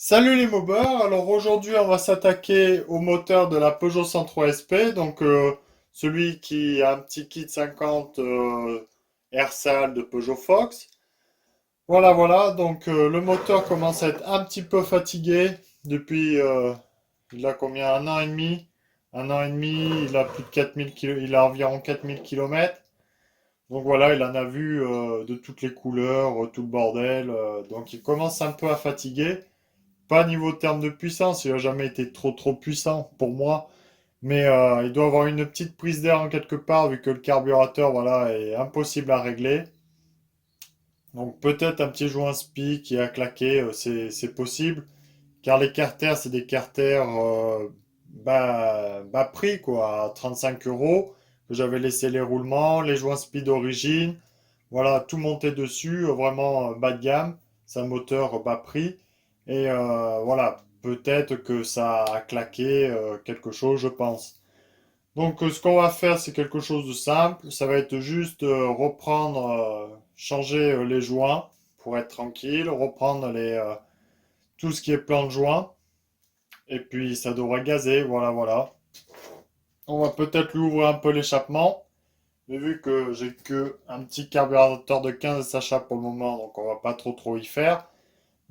Salut les mobbers, alors aujourd'hui on va s'attaquer au moteur de la Peugeot 103 SP, donc celui qui a un petit kit 50 Airsal de Peugeot Fox. Voilà, donc le moteur commence à être un petit peu fatigué depuis, il a combien? Un an et demi? Un an et demi, il a plus de 4000 km, il a environ 4000 kilomètres. Donc voilà, il en a vu de toutes les couleurs, tout le bordel, donc il commence un peu à fatiguer. Pas niveau terme de puissance, il a jamais été trop puissant pour moi. Mais il doit avoir une petite prise d'air en quelque part vu que le carburateur voilà, est impossible à régler. Donc peut-être un petit joint spi qui a claqué, c'est possible. Car les carters, c'est des carters bas prix quoi, à 35 euros. Que j'avais laissé les roulements, les joints spi d'origine. Voilà, tout monté dessus, vraiment bas de gamme. C'est un moteur bas prix. Et voilà, peut-être que ça a claqué quelque chose, je pense. Donc ce qu'on va faire, c'est quelque chose de simple. Ça va être juste reprendre, changer les joints pour être tranquille, reprendre tout ce qui est plan de joint. Et puis ça devrait gazer, voilà. On va peut-être lui ouvrir un peu l'échappement. Mais vu que j'ai que un petit carburateur de 15 SH pour le moment, donc on va pas trop y faire.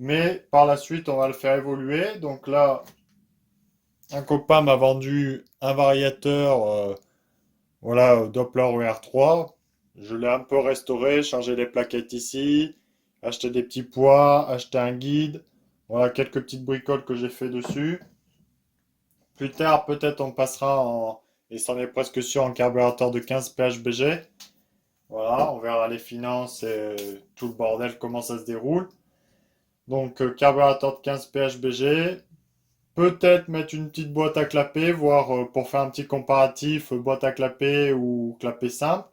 Mais par la suite, on va le faire évoluer. Donc là, un copain m'a vendu un variateur, voilà, Doppler ER3. Je l'ai un peu restauré, changé les plaquettes ici, acheté des petits poids, acheté un guide. Voilà, quelques petites bricoles que j'ai fait dessus. Plus tard, peut-être on passera en, et c'en est presque sûr, en carburateur de 15 PHBG. Voilà, on verra les finances et tout le bordel, comment ça se déroule. Donc, carburateur de 15 PHBG. Peut-être mettre une petite boîte à clapper, voir pour faire un petit comparatif, boîte à clapper ou clapper simple.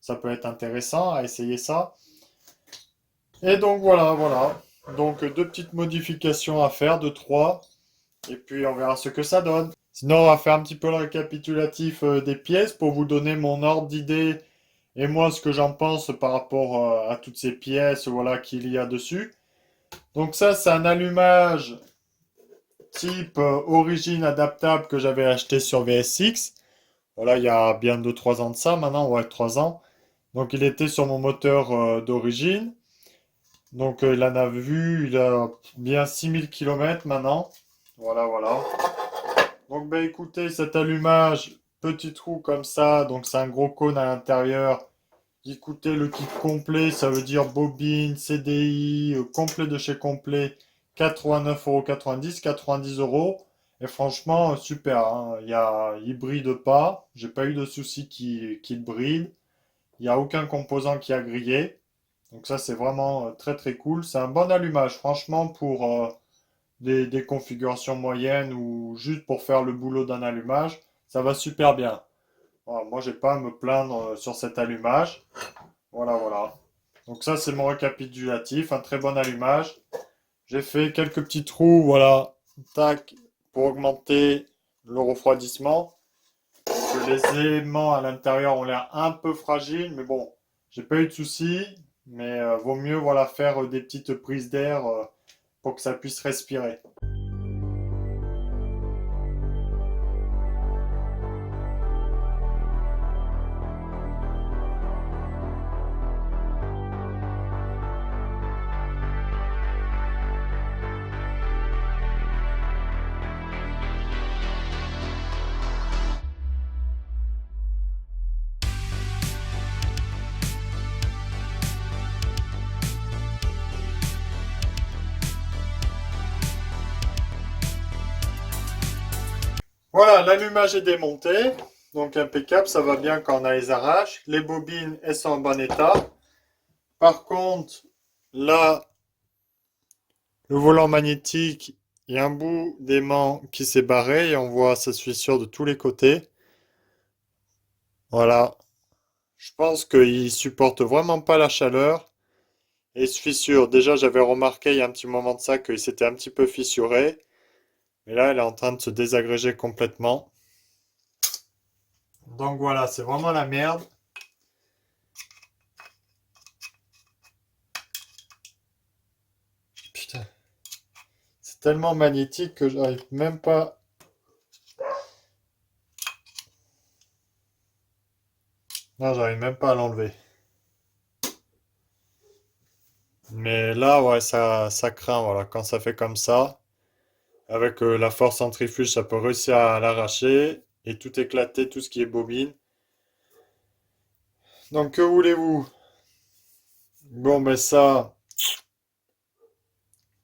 Ça peut être intéressant à essayer ça. Et donc voilà. Donc, deux petites modifications à faire, deux, trois. Et puis, on verra ce que ça donne. Sinon, on va faire un petit peu le récapitulatif des pièces pour vous donner mon ordre d'idée et moi ce que j'en pense par rapport à toutes ces pièces voilà, qu'il y a dessus. Donc ça, c'est un allumage type origine adaptable que j'avais acheté sur VSX. Voilà, il y a bien deux trois ans de ça maintenant, ouais, 3 ans. Donc il était sur mon moteur d'origine. Donc il en a vu, il a bien 6000 km maintenant. Voilà. Donc ben écoutez, cet allumage, petit trou comme ça, donc c'est un gros cône à l'intérieur. Écoutez, le kit complet, ça veut dire bobine, CDI, complet de chez complet, 89,90 €, 90 euros. Et franchement, super, hein. Il bride pas. J'ai pas eu de souci qu'il bride. Il n'y a aucun composant qui a grillé. Donc ça, c'est vraiment très cool. C'est un bon allumage, franchement, pour des configurations moyennes ou juste pour faire le boulot d'un allumage. Ça va super bien. Voilà, moi, j'ai pas à me plaindre sur cet allumage. Voilà. Donc ça, c'est mon récapitulatif, un très bon allumage. J'ai fait quelques petits trous, voilà, tac, pour augmenter le refroidissement. Que les éléments à l'intérieur ont l'air un peu fragiles, mais bon, j'ai pas eu de soucis. Mais vaut mieux, voilà, faire des petites prises d'air pour que ça puisse respirer. Voilà, l'allumage est démonté. Donc impeccable, ça va bien quand on a les arraches. Les bobines, elles sont en bon état. Par contre, là, le volant magnétique, il y a un bout d'aimant qui s'est barré et on voit cette fissure de tous les côtés. Voilà. Je pense qu'il supporte vraiment pas la chaleur et il se fissure. Déjà, j'avais remarqué il y a un petit moment de ça qu'il s'était un petit peu fissuré. Mais là, elle est en train de se désagréger complètement. Donc voilà, c'est vraiment la merde. Putain, c'est tellement magnétique que j'arrive même pas. Non, j'arrive même pas à l'enlever. Mais là, ouais, ça craint, voilà. Quand ça fait comme ça, avec la force centrifuge, ça peut réussir à l'arracher et tout éclater, tout ce qui est bobine. Donc, que voulez-vous? Bon, ben ça,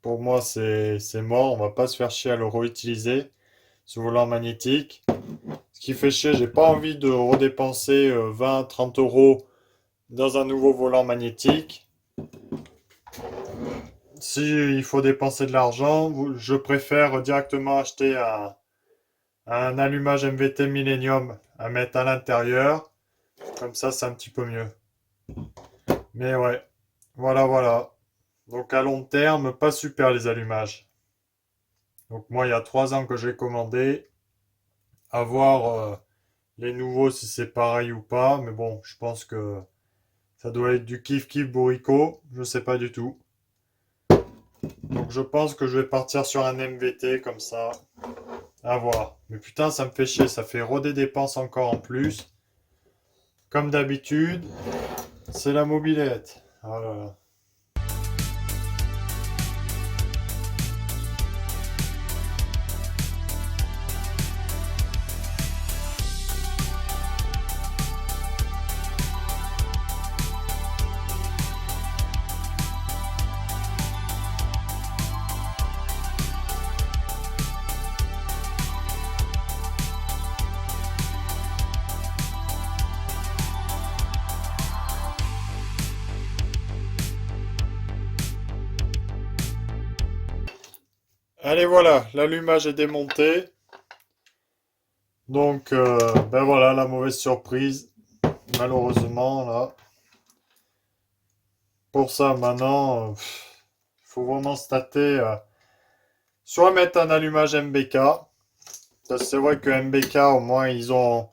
pour moi, c'est mort. On va pas se faire chier à le réutiliser, ce volant magnétique. Ce qui fait chier, j'ai pas envie de redépenser 20, 30 euros dans un nouveau volant magnétique. Si il faut dépenser de l'argent, je préfère directement acheter un allumage MVT Millennium à mettre à l'intérieur. Comme ça, c'est un petit peu mieux. Mais ouais, voilà, voilà. Donc à long terme, pas super les allumages. Donc moi, il y a 3 ans que j'ai commandé. À voir les nouveaux si c'est pareil ou pas. Mais bon, je pense que ça doit être du kiff-kiff bourricot. Je sais pas du tout. Donc je pense que je vais partir sur un MVT comme ça. À voir. Mais putain, ça me fait chier. Ça fait des dépenses encore en plus. Comme d'habitude, c'est la mobilette. Oh là là. Allez, voilà, l'allumage est démonté. Donc, ben voilà, la mauvaise surprise. Malheureusement, là. Pour ça, maintenant, il faut vraiment se tâter. Soit mettre un allumage MBK. C'est vrai que MBK, au moins, ils ont une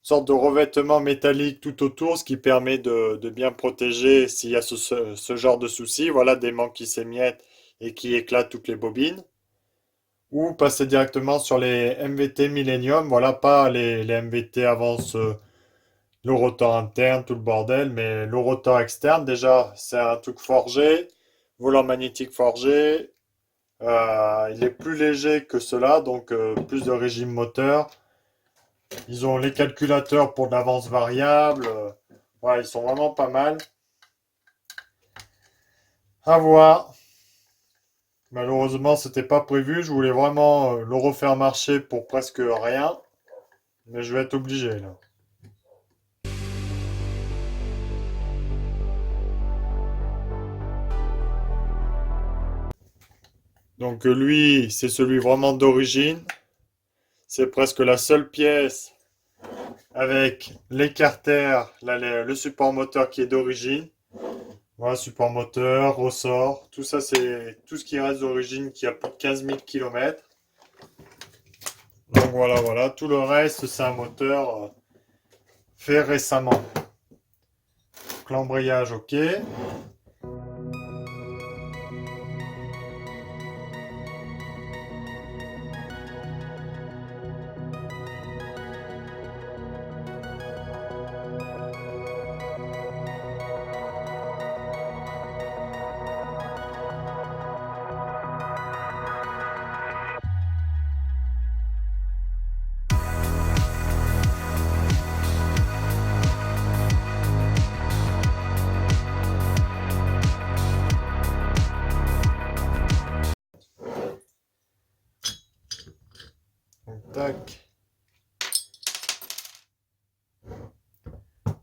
sorte de revêtement métallique tout autour, ce qui permet de bien protéger s'il y a ce genre de soucis. Voilà, des manques qui s'émiettent et qui éclatent toutes les bobines. Ou passer directement sur les MVT Millennium. Voilà, pas les MVT avance le rotor interne, tout le bordel, mais le rotor externe, déjà, c'est un truc forgé, volant magnétique forgé. Il est plus léger que cela, donc plus de régime moteur. Ils ont les calculateurs pour de l'avance variable. Ouais, ils sont vraiment pas mal. À voir. Malheureusement, c'était pas prévu. Je voulais vraiment le refaire marcher pour presque rien. Mais je vais être obligé là. Donc lui, c'est celui vraiment d'origine. C'est presque la seule pièce avec l'écarter, le support moteur qui est d'origine. Voilà, support moteur, ressort, tout ça c'est tout ce qui reste d'origine qui a plus de 15 000 km. Donc voilà, voilà, tout le reste c'est un moteur fait récemment. Donc, l'embrayage ok. Donc tac,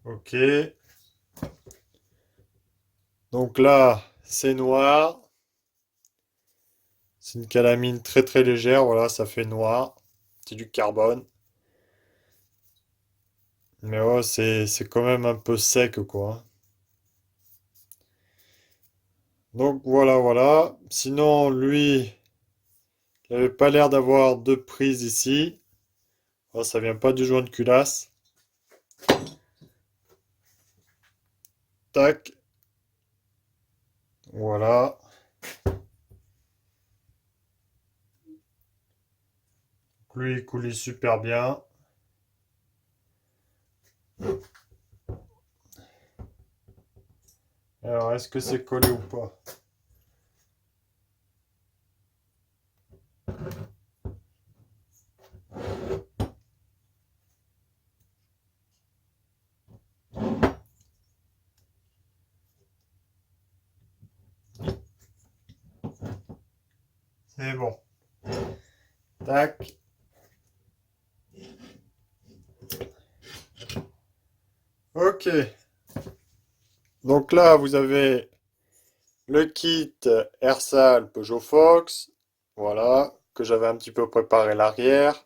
ok. Donc là c'est noir. C'est une calamine très très légère, voilà, ça fait noir. C'est du carbone. Mais ouais, c'est quand même un peu sec, quoi. Donc voilà, voilà. Sinon, lui, il avait pas l'air d'avoir deux prises ici. Oh, ça vient pas du joint de culasse. Tac, voilà. lui, il coule super bien. Alors, est-ce que c'est collé ou pas? C'est bon. Tac. Ok. Donc là, vous avez le kit Airsal Peugeot Fox. Voilà. Que j'avais un petit peu préparé l'arrière.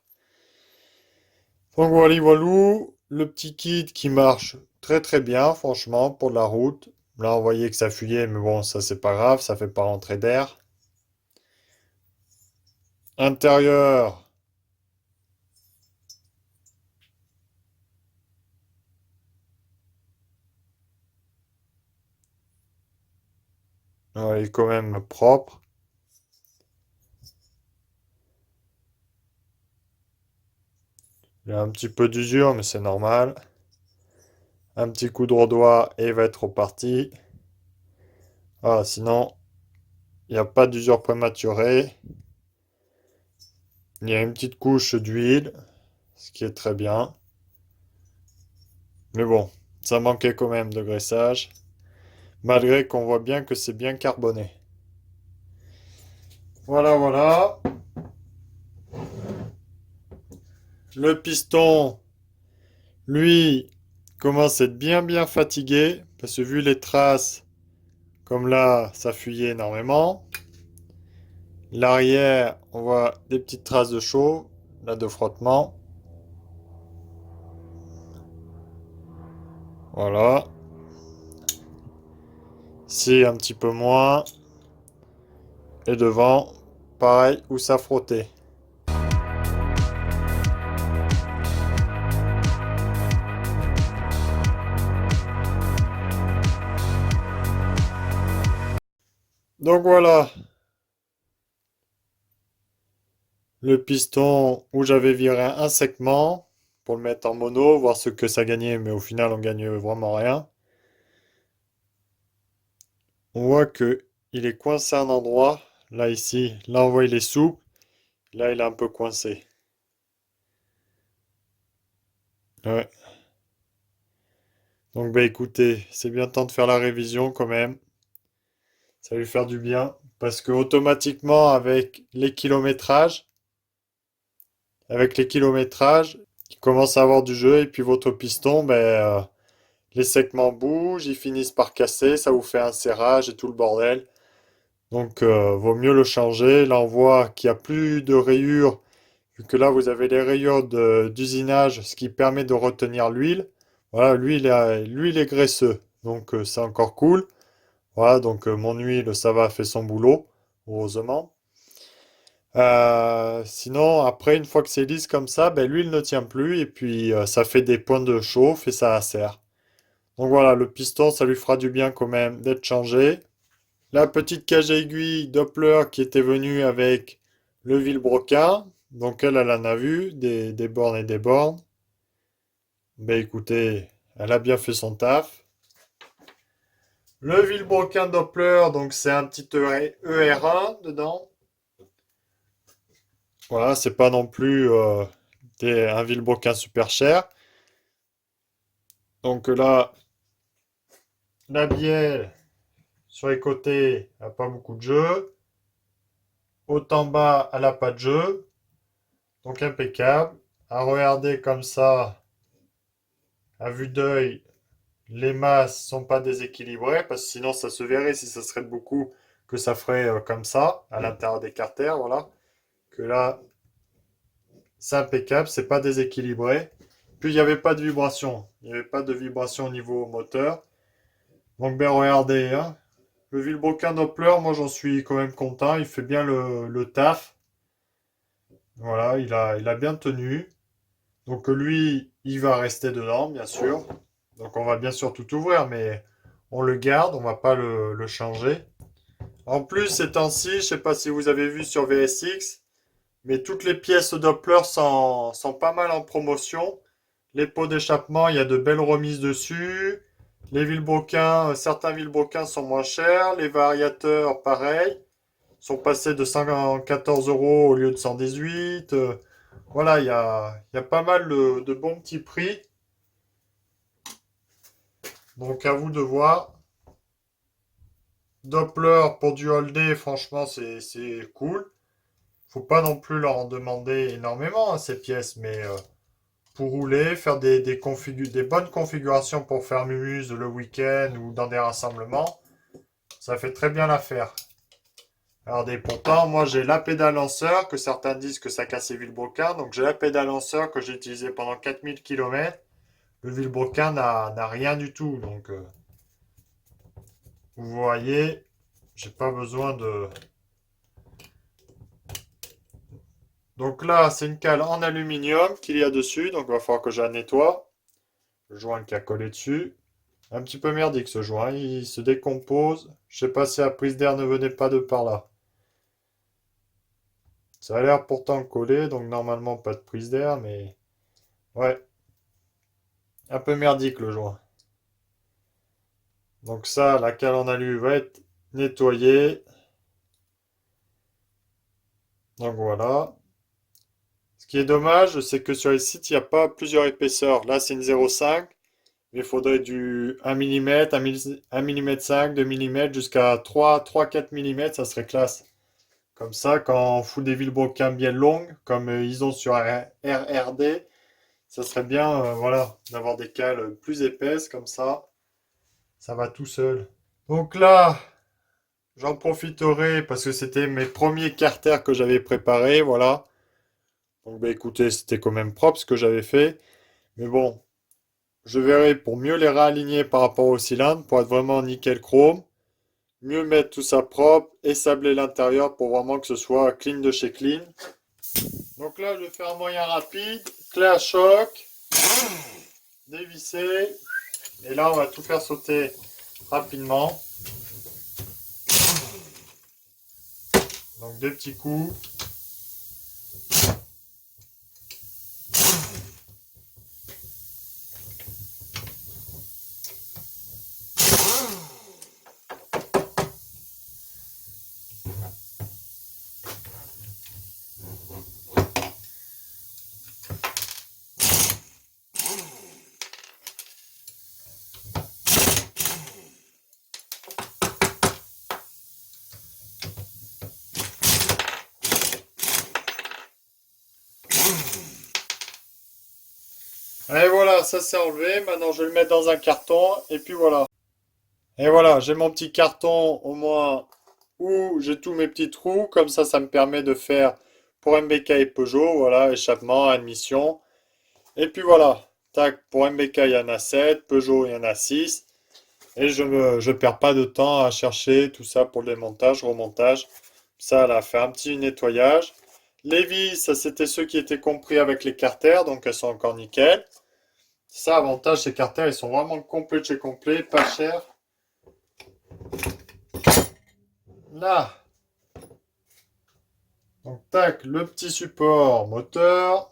Donc voilà, voilou. Le petit kit qui marche très très bien, franchement, pour la route. Là, on voyait que ça fuyait, mais bon, ça c'est pas grave, ça fait pas rentrer d'air. Intérieur. Ouais, il est quand même propre. Il y a un petit peu d'usure, mais c'est normal. Un petit coup de doigt et il va être reparti. Ah, sinon, il n'y a pas d'usure prématurée. Il y a une petite couche d'huile, ce qui est très bien. Mais bon, ça manquait quand même de graissage, malgré qu'on voit bien que c'est bien carboné. Voilà, voilà. Le piston, lui, commence à être bien bien fatigué, parce que vu les traces, comme là, ça fuyait énormément. L'arrière, on voit des petites traces de chaud, là de frottement. Voilà. Ici, un petit peu moins. Et devant, pareil, où ça frottait. Donc voilà, le piston où j'avais viré un segment pour le mettre en mono, voir ce que ça gagnait, mais au final, on gagne vraiment rien. On voit que il est coincé à un endroit. Là, ici, là, on voit il est souple. Là, il est un peu coincé. Ouais. Donc, bah écoutez, c'est bien temps de faire la révision quand même. Ça va lui faire du bien. Parce que automatiquement, avec les kilométrages, il commence à avoir du jeu. Et puis votre piston, les segments bougent, ils finissent par casser, ça vous fait un serrage et tout le bordel. Donc, vaut mieux le changer. Là, on voit qu'il n'y a plus de rayures, vu que là, vous avez les rayures d'usinage, ce qui permet de retenir l'huile. Voilà, lui, il est graisseux. Donc, c'est encore cool. Voilà, donc mon huile, ça va, fait son boulot, heureusement. Sinon, après, une fois que c'est lisse comme ça, ben, l'huile ne tient plus et puis ça fait des points de chauffe et ça acère. Donc voilà, le piston, ça lui fera du bien quand même d'être changé. La petite cage à aiguille Doppler qui était venue avec le vilebrequin. Donc elle en a vu des bornes et des bornes. Ben écoutez, elle a bien fait son taf. Le vilebrequin Doppler, donc c'est un petit ER1 dedans. Voilà, c'est pas non plus un vilebrequin super cher. Donc là, la bielle sur les côtés, elle n'a pas beaucoup de jeu. Haut en bas, elle n'a pas de jeu. Donc impeccable. À regarder comme ça, à vue d'œil, les masses sont pas déséquilibrées, parce que sinon ça se verrait si ça serait beaucoup que ça ferait comme ça, à l'intérieur des carters, voilà. Que là, c'est impeccable, c'est pas déséquilibré. Puis il n'y avait pas de vibration. Il n'y avait pas de vibration au niveau moteur. Donc ben regardez, hein. Le vilebrequin Doppler, moi j'en suis quand même content. Il fait bien le taf. Voilà, il a bien tenu. Donc lui, il va rester dedans, bien sûr. Donc on va bien sûr tout ouvrir, mais on le garde, on va pas le changer. En plus, ces temps-ci, je sais pas si vous avez vu sur VSX, Mais toutes les pièces Doppler sont pas mal en promotion. Les pots d'échappement, il y a de belles remises dessus. Les vilebrequins, certains vilebrequins sont moins chers. Les variateurs, pareil, sont passés de 114 euros au lieu de 118. Voilà, il y a pas mal de bons petits prix. Donc à vous de voir. Doppler pour du all day, franchement, c'est cool. Faut pas non plus leur en demander énormément à ces pièces, mais pour rouler, faire des bonnes configurations pour faire mumuse le week-end ou dans des rassemblements, ça fait très bien l'affaire. Regardez, pourtant, moi j'ai la pédale lanceur, que certains disent que ça casse les vilebrequins, donc j'ai la pédale lanceur que j'ai utilisée pendant 4000 km. Le vilebrequin n'a rien du tout, donc vous voyez, j'ai pas besoin de... Donc là, c'est une cale en aluminium qu'il y a dessus, donc il va falloir que je la nettoie. Le joint qui a collé dessus. Un petit peu merdique ce joint, il se décompose. Je sais pas si la prise d'air ne venait pas de par là. Ça a l'air pourtant collé, donc normalement pas de prise d'air, mais ouais, un peu merdique le joint. Donc ça, la cale en alu va être nettoyée. Donc voilà. Ce qui est dommage, c'est que sur les sites, il n'y a pas plusieurs épaisseurs. Là, c'est une 0,5, mais il faudrait du 1 mm, 1 mm 5, 2 mm jusqu'à 3-4 mm, ça serait classe. Comme ça, quand on fout des vilebrequins bien longues, comme ils ont sur RRD, ça serait bien, voilà, d'avoir des cales plus épaisses, comme ça va tout seul. Donc là, j'en profiterai parce que c'était mes premiers carters que j'avais préparés, voilà. Donc bah écoutez, c'était quand même propre ce que j'avais fait. Mais bon, je verrai pour mieux les réaligner par rapport au cylindre, pour être vraiment nickel chrome. Mieux mettre tout ça propre et sabler l'intérieur pour vraiment que ce soit clean de chez clean. Donc là, je vais faire un moyen rapide, clé à choc, dévisser. Et là, on va tout faire sauter rapidement. Donc des petits coups. Et voilà, ça c'est enlevé. Maintenant, je vais le mettre dans un carton. Et puis voilà. Et voilà, j'ai mon petit carton au moins où j'ai tous mes petits trous. Comme ça me permet de faire pour MBK et Peugeot. Voilà, échappement, admission. Et puis voilà. Tac, pour MBK, il y en a 7. Peugeot, il y en a 6. Et je perds pas de temps à chercher tout ça pour le démontage, remontage. Ça, là, fait un petit nettoyage. Les vis, ça c'était ceux qui étaient compris avec les carters, donc elles sont encore nickel. Ça, avantage, ces carters, ils sont vraiment complets de chez complet, pas cher. Là, donc tac, le petit support moteur.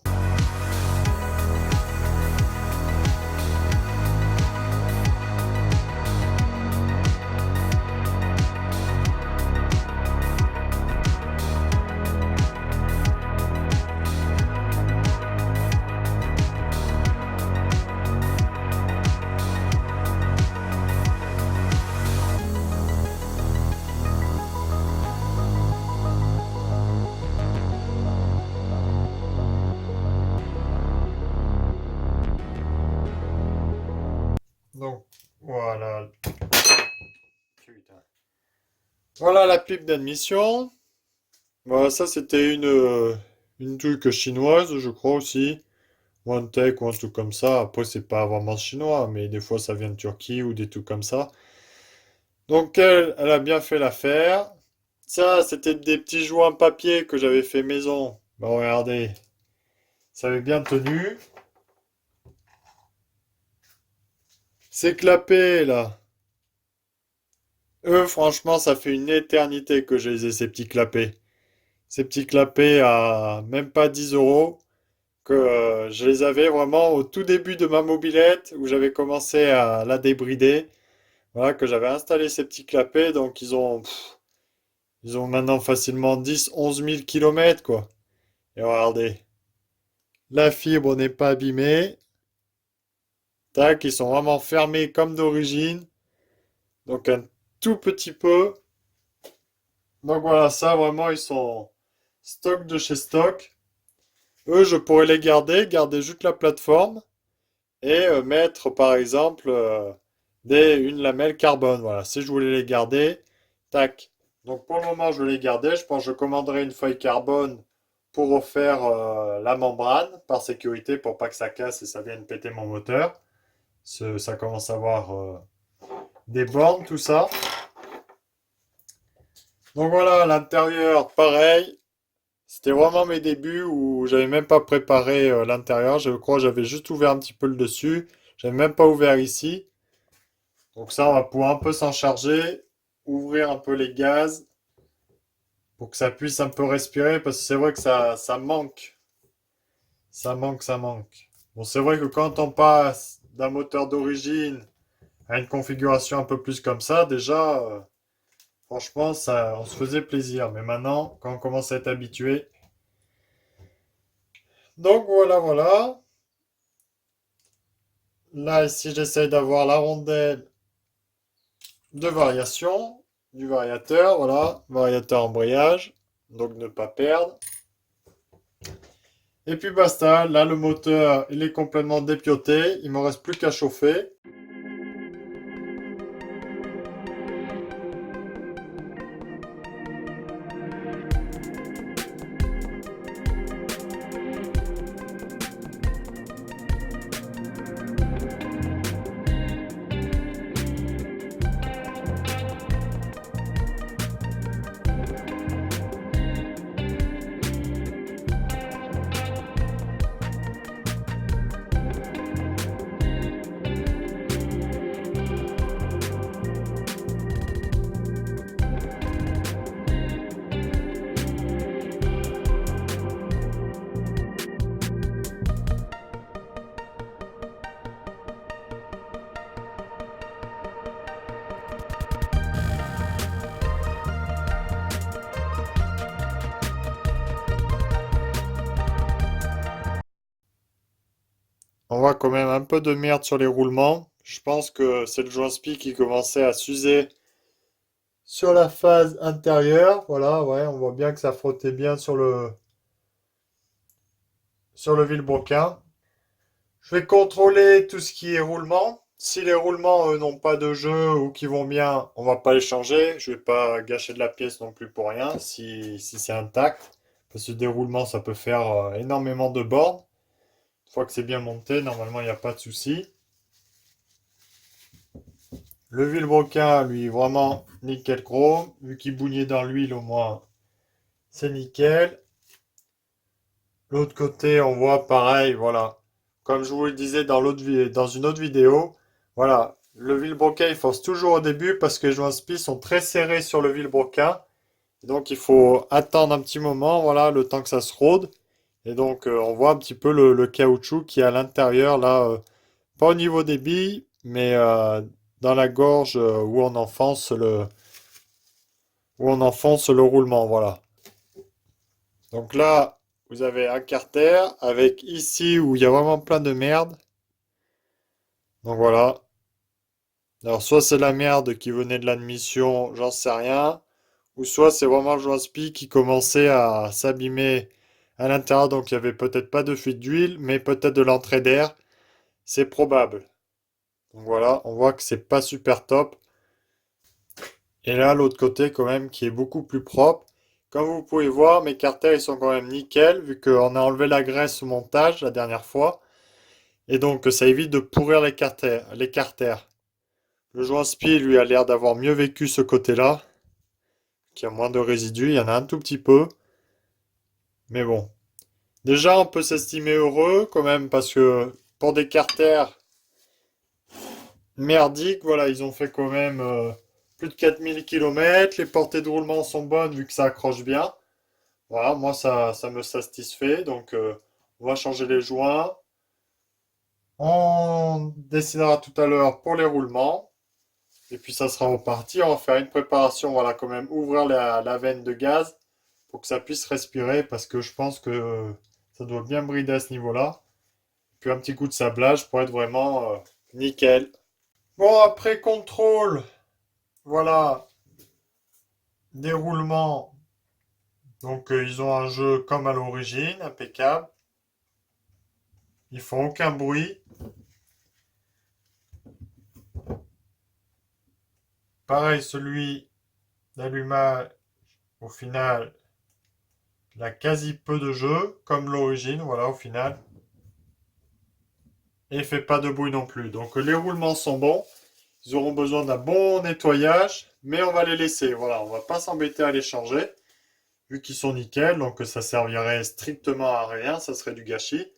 Donc, voilà. Putain. Voilà la pipe d'admission. Voilà, ça c'était une truc chinoise, je crois aussi. One Tech ou un truc comme ça. Après, c'est pas vraiment chinois, mais des fois ça vient de Turquie ou des trucs comme ça. Donc elle a bien fait l'affaire. Ça, c'était des petits joints papier que j'avais fait maison. Bon, regardez, ça avait bien tenu. C'est clapé, là. Eux, franchement, ça fait une éternité que je les ai, ces petits clapets. ces petits clapets à même pas 10 euros, que je les avais vraiment au tout début de ma mobilette, où j'avais commencé à la débrider. Voilà, que j'avais installé ces petits clapets, donc ils ont maintenant facilement 10 11 000 kilomètres, quoi. Et regardez, la fibre n'est pas abîmée. Tac, ils sont vraiment fermés comme d'origine. Donc un tout petit peu. Donc voilà, ça vraiment, ils sont stock de chez stock. Eux, je pourrais les garder juste la plateforme et mettre par exemple une lamelle carbone. Voilà, si je voulais les garder, tac. Donc pour le moment, je vais les garder. Je pense que je commanderai une feuille carbone pour refaire la membrane par sécurité pour pas que ça casse et ça vienne péter mon moteur. Ça commence à avoir des bornes, tout ça. Donc voilà, l'intérieur, pareil. C'était vraiment mes débuts où j'avais même pas préparé l'intérieur. Je crois que j'avais juste ouvert un petit peu le dessus. J'avais même pas ouvert ici. Donc ça, on va pouvoir un peu s'en charger, ouvrir un peu les gaz pour que ça puisse un peu respirer parce que c'est vrai que ça manque. Ça manque, ça manque. Bon, c'est vrai que quand on passe d'un moteur d'origine à une configuration un peu plus comme ça, déjà, franchement, ça, on se faisait plaisir. Mais maintenant, quand on commence à être habitué. Donc voilà, voilà. Là, ici, j'essaye d'avoir la rondelle de variation du variateur. Voilà, variateur embrayage. Donc ne pas perdre. Et puis basta, là le moteur il est complètement dépioté, il me reste plus qu'à chauffer. On voit quand même un peu de merde sur les roulements. Je pense que c'est le joint spi qui commençait à s'user sur la phase intérieure. Voilà, ouais, on voit bien que ça frottait bien sur le vilebrequin. Je vais contrôler tout ce qui est roulement. Si les roulements n'ont pas de jeu ou qui vont bien, on va pas les changer. Je vais pas gâcher de la pièce non plus pour rien si c'est intact. Parce que des roulements, ça peut faire énormément de bornes. Une fois que c'est bien monté, normalement, il n'y a pas de souci. Le vilebrequin, lui, vraiment nickel chrome. Vu qu'il bougnait dans l'huile, au moins, c'est nickel. L'autre côté, on voit pareil, voilà. Comme je vous le disais dans une autre vidéo, voilà. Le vilebrequin, il force toujours au début parce que les joints spi sont très serrés sur le vilebrequin. Donc, il faut attendre un petit moment, voilà, le temps que ça se rôde. Et donc, on voit un petit peu le caoutchouc qui est à l'intérieur, là, pas au niveau des billes, mais dans la gorge où on enfonce le roulement, voilà. Donc là, vous avez un carter avec ici où il y a vraiment plein de merde. Donc voilà. Alors soit c'est la merde qui venait de l'admission, j'en sais rien. Ou soit c'est vraiment le joint spi qui commençait à s'abîmer à l'intérieur. Donc il y avait peut-être pas de fuite d'huile, mais peut-être de l'entrée d'air. C'est probable. Donc voilà, on voit que c'est pas super top. Et là, l'autre côté quand même qui est beaucoup plus propre. Comme vous pouvez voir, mes carters ils sont quand même nickel vu qu'on a enlevé la graisse au montage la dernière fois. Et donc ça évite de pourrir les carters, les carters. Le joint spi lui a l'air d'avoir mieux vécu ce côté-là, qui a moins de résidus, il y en a un tout petit peu. Mais bon. Déjà on peut s'estimer heureux quand même parce que pour des carters merdiques, voilà, ils ont fait quand même plus de 4000 km. Les portées de roulement sont bonnes vu que ça accroche bien. Voilà, moi ça me satisfait. Donc on va changer les joints. On décidera tout à l'heure pour les roulements. Et puis ça sera reparti. On va faire une préparation, voilà, quand même ouvrir la veine de gaz pour que ça puisse respirer parce que je pense que ça doit bien brider à ce niveau-là. Puis un petit coup de sablage pour être vraiment nickel. Bon, après contrôle, voilà, déroulement. Donc ils ont un jeu comme à l'origine, impeccable. Ils font aucun bruit. Pareil, celui d'allumage, au final, il a quasi peu de jeu, comme l'origine, voilà, au final. Et il fait pas de bruit non plus. Donc les roulements sont bons. Ils auront besoin d'un bon nettoyage, mais on va les laisser. Voilà, on va pas s'embêter à les changer, vu qu'ils sont nickel, donc ça servirait strictement à rien, ça serait du gâchis.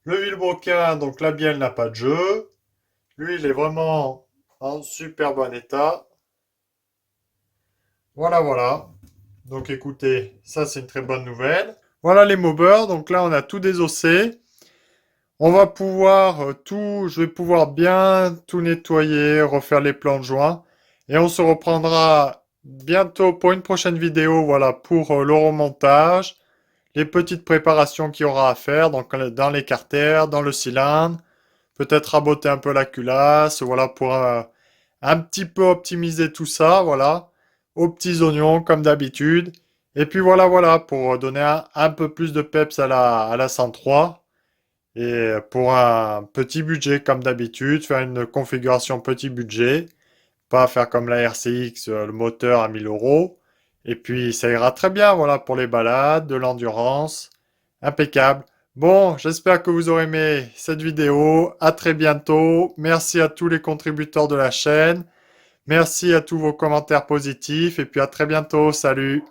Le vilebrequin, donc la bielle n'a pas de jeu. Lui, il est vraiment en super bon état. Voilà, voilà. Donc écoutez, ça c'est une très bonne nouvelle. Voilà les mobbers, donc là on a tout désossé. On va pouvoir je vais pouvoir bien tout nettoyer, refaire les plans de joint. Et on se reprendra bientôt pour une prochaine vidéo, voilà, pour le remontage, les petites préparations qu'il y aura à faire, donc dans les carters, dans le cylindre, peut-être raboter un peu la culasse, voilà, pour un petit peu optimiser tout ça, voilà, aux petits oignons comme d'habitude. Et puis voilà, voilà, pour donner un peu plus de peps à la 103. Et pour un petit budget comme d'habitude, faire une configuration petit budget, pas faire comme la RCX, le moteur à 1000 euros. Et puis ça ira très bien, voilà, pour les balades, de l'endurance, impeccable. Bon, j'espère que vous aurez aimé cette vidéo. À très bientôt. Merci à tous les contributeurs de la chaîne. Merci à tous vos commentaires positifs. Et puis à très bientôt. Salut.